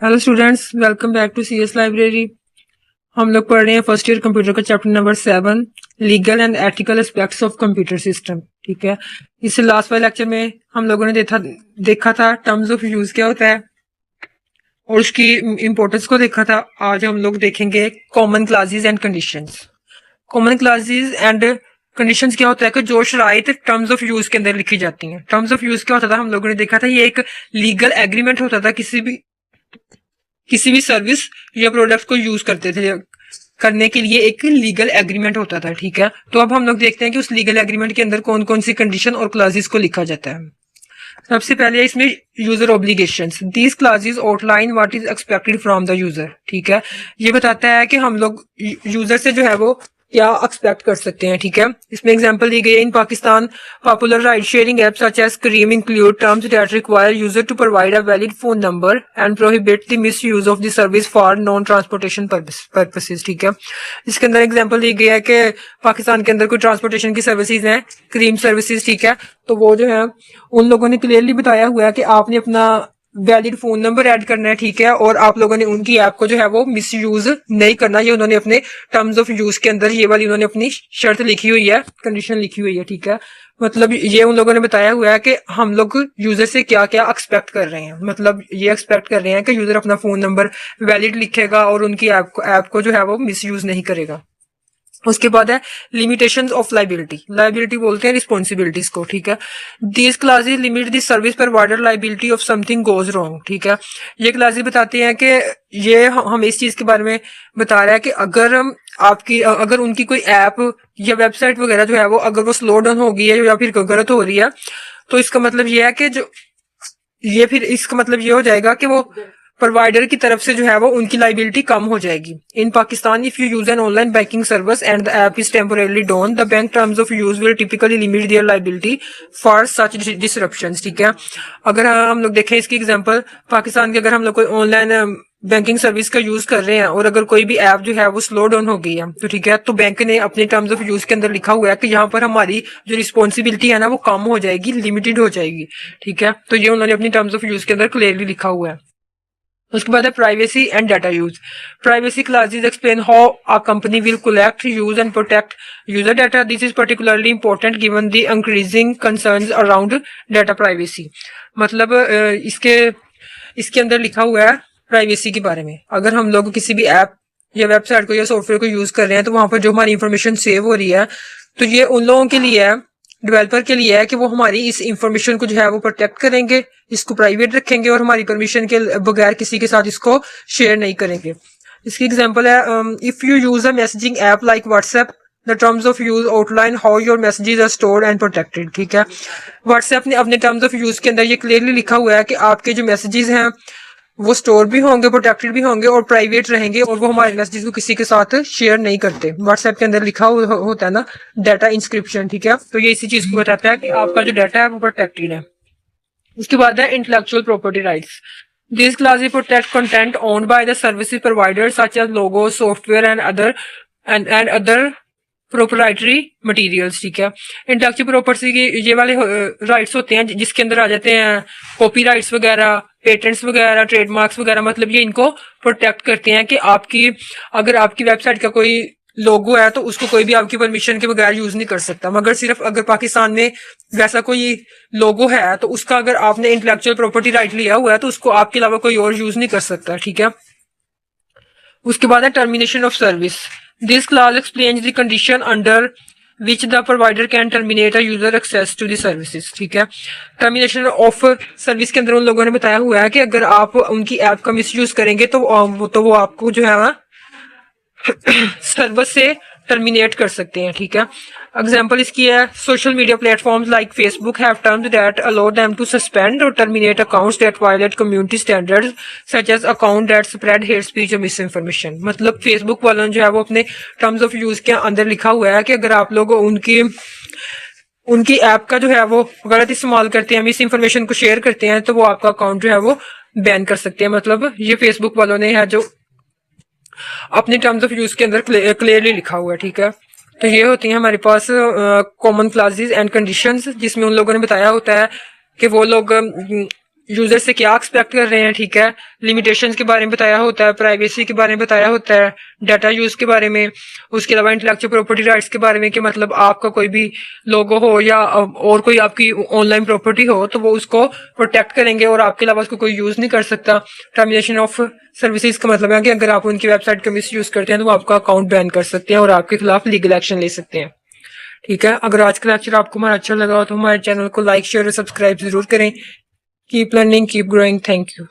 Hello students, welcome back to CS library. हम लोग पढ़ रहे हैं फर्स्ट ईयर कंप्यूटर का chapter number 7, legal and ethical aspects of computer system. ठीक है, इससे लास्ट वाले लेक्चर में हम लोगों ने देखा था टर्म्स ऑफ यूज क्या होता है और उसकी इम्पोर्टेंस को देखा था। आज हम लोग देखेंगे common classes and conditions. Common classes and conditions क्या होता है कि जो शराइत टर्म्स ऑफ यूज के अंदर लिखी जाती हैं। टर्म्स ऑफ यूज क्या होता था, हम लोगों ने देखा था ये एक लीगल एग्रीमेंट होता था किसी भी सर्विस या प्रोडक्ट को यूज करने के लिए एक लीगल एग्रीमेंट होता था। ठीक है, तो अब हम लोग देखते हैं कि उस लीगल एग्रीमेंट के अंदर कौन कौन सी कंडीशन और क्लासेस को लिखा जाता है। सबसे पहले इसमें user obligations. These classes outline what is expected from the user. ठीक है, ये बताता है कि हम लोग यूजर से जो है वो क्या एक्सपेक्ट कर सकते हैं। ठीक है, इसमें एग्जांपल दी गई है। In Pakistan popular ride sharing apps such as Careem include terms that require user to provide a valid phone number and prohibit the misuse of the service for non transportation purposes. ठीक है, इसके अंदर example दी गई है कि पाकिस्तान के अंदर कोई ट्रांसपोर्टेशन की सर्विसेज हैं, क्रीम सर्विसेज। ठीक है, तो वो जो है उन लोगों ने क्लियरली बताया हुआ है कि आपने अपना वैलिड फोन नंबर ऐड करना है। ठीक है, और आप लोगों ने उनकी ऐप को जो है वो मिस यूज नहीं करना। ये उन्होंने अपने टर्म्स ऑफ यूज के अंदर ये वाली उन्होंने अपनी शर्त लिखी हुई है, कंडीशन लिखी हुई है। ठीक है, मतलब ये उन लोगों ने बताया हुआ है कि हम लोग यूजर से क्या क्या एक्सपेक्ट कर रहे हैं। मतलब ये एक्सपेक्ट कर रहे हैं कि यूजर अपना फोन नंबर वैलिड लिखेगा और उनकी ऐप को जो है वो मिस यूज नहीं करेगा। उसके बाद है लिमिटेशंस ऑफ लाइबिलिटी। लाइबिलिटी बोलते हैं रिस्पॉन्सिबिलिटीज को। ठीक है, these classes limit the service provider liability of something goes wrong. ठीक है, ये क्लासेस बताती हैं कि ये हमें इस चीज के बारे में बता रहा है कि अगर उनकी कोई ऐप या वेबसाइट वगैरह जो है वो अगर वो स्लो डाउन हो गई है या फिर गलत हो रही है, तो इसका मतलब ये है कि इसका मतलब ये हो जाएगा कि वो प्रोवाइडर की तरफ से जो है वो उनकी लाइबिलिटी कम हो जाएगी। In Pakistan if you use an online banking service and the app is temporarily down, the bank terms of use will typically limit their liability for such disruptions. ठीक है, अगर हम लोग देखें इसकी एग्जांपल, पाकिस्तान के अगर हम लोग कोई ऑनलाइन बैंकिंग सर्विस का यूज कर रहे हैं और अगर कोई भी ऐप जो है वो स्लो डाउन हो गई है, तो ठीक है, तो बैंक ने अपने टर्म्स ऑफ यूज के अंदर लिखा हुआ है कि यहाँ पर हमारी जो रिस्पॉन्सिबिलिटी है ना वो कम हो जाएगी, लिमिटेड हो जाएगी। ठीक है, तो ये उन्होंने अपनी टर्म्स ऑफ यूज के अंदर क्लियरली लिखा हुआ है। उसके बाद है privacy and data use. Privacy classes explain how a company will collect, use and protect user data. This is particularly important given the increasing concerns around data privacy. मतलब इसके अंदर लिखा हुआ है प्राइवेसी के बारे में। अगर हम लोग किसी भी ऐप या वेबसाइट को या सॉफ्टवेयर को यूज कर रहे हैं तो वहां पर जो हमारी इंफॉर्मेशन सेव हो रही है, तो ये उन लोगों के लिए है, डेवलपर के लिए है कि वो हमारी इस इंफॉर्मेशन को जो है वो प्रोटेक्ट करेंगे, इसको प्राइवेट रखेंगे और हमारी परमिशन के बगैर किसी के साथ इसको शेयर नहीं करेंगे। इसकी एग्जांपल है, if you use a messaging app like WhatsApp, the terms of use outline how your messages are stored and protected. ठीक है, व्हाट्सएप ने अपने टर्म्स ऑफ यूज के अंदर ये क्लियरली लिखा हुआ है कि आपके जो मैसेजेस हैं वो स्टोर भी होंगे, प्रोटेक्टेड भी होंगे और प्राइवेट रहेंगे और वो हमारे मैसेजेस को किसी के साथ शेयर नहीं करते। व्हाट्सएप के अंदर लिखा होता है ना डाटा इंस्क्रिप्शन। ठीक है, तो ये इसी चीज को बताता है कि आपका जो डाटा है वो प्रोटेक्टेड है। उसके बाद है intellectual property rights. This clauses protect content owned by the services provider such as logo, software and other proprietary materials. ठीक है, इंटेलेक्चुअल प्रॉपर्टी के ये वाले राइट्स होते हैं जिसके अंदर आ जाते हैं कॉपी राइट्स वगैरह, पेटेंट्स वगैरह, ट्रेडमार्क्स वगैरह। मतलब ये इनको प्रोटेक्ट करते हैं कि अगर आपकी वेबसाइट का कोई लोगो है तो उसको कोई भी आपकी परमिशन के बगैर यूज नहीं कर सकता। मगर सिर्फ अगर पाकिस्तान में वैसा कोई लोगो है तो उसका अगर आपने इंटेलेक्चुअल प्रॉपर्टी राइट लिया हुआ है तो उसको आपके अलावा कोई और यूज नहीं कर सकता। ठीक है, उसके बाद है termination of service. This clause explains the condition under which the provider can terminate a user access to the services. ठीक है, टर्मिनेशन ऑफ सर्विस के अंदर उन लोगों ने बताया हुआ है कि अगर आप उनकी ऐप का मिस यूज करेंगे तो वो आपको जो है सर्विस से टर्मिनेट कर सकते हैं। ठीक है, एग्जांपल इसकी है, social media platforms like Facebook have terms that allow them to suspend और terminate accounts that violate community standards such as account that spread hate speech और मिस इन्फॉर्मेशन। मतलब फेसबुक वालों ने जो है वो अपने टर्म्स ऑफ यूज के अंदर लिखा हुआ है कि अगर आप लोग उनकी ऐप का जो है वो गलत इस्तेमाल करते हैं, मिस इन्फॉर्मेशन को शेयर करते हैं, तो वो आपका अकाउंट जो है वो बैन कर सकते हैं। मतलब ये फेसबुक वालों ने है जो अपने टर्म्स ऑफ यूज के अंदर क्लियरली लिखा हुआ है। ठीक है, तो ये होती है हमारे पास कॉमन क्लासेस एंड कंडीशंस, जिसमें उन लोगों ने बताया होता है कि वो लोग यूजर से क्या एक्सपेक्ट कर रहे हैं, ठीक है, लिमिटेशंस के बारे में बताया होता है, प्राइवेसी के बारे में बताया होता है, डाटा यूज के बारे में, उसके अलावा इंटेलेक्चुअल प्रॉपर्टी राइट्स के बारे में कि मतलब आपका कोई भी लोगो हो या और कोई आपकी ऑनलाइन प्रॉपर्टी हो तो वो उसको प्रोटेक्ट करेंगे और आपके अलावा उसको कोई यूज नहीं कर सकता। टर्मिनेशन ऑफ सर्विसेज का मतलब है कि अगर आप उनकी वेबसाइट का मिस यूज करते हैं तो वो आपका अकाउंट बैन कर सकते हैं और आपके खिलाफ लीगल एक्शन ले सकते हैं। ठीक है, अगर आज का लेक्चर आपको हमारा अच्छा लगा तो हमारे चैनल को लाइक शेयर और सब्सक्राइब जरूर करें। Keep learning, keep growing. Thank you.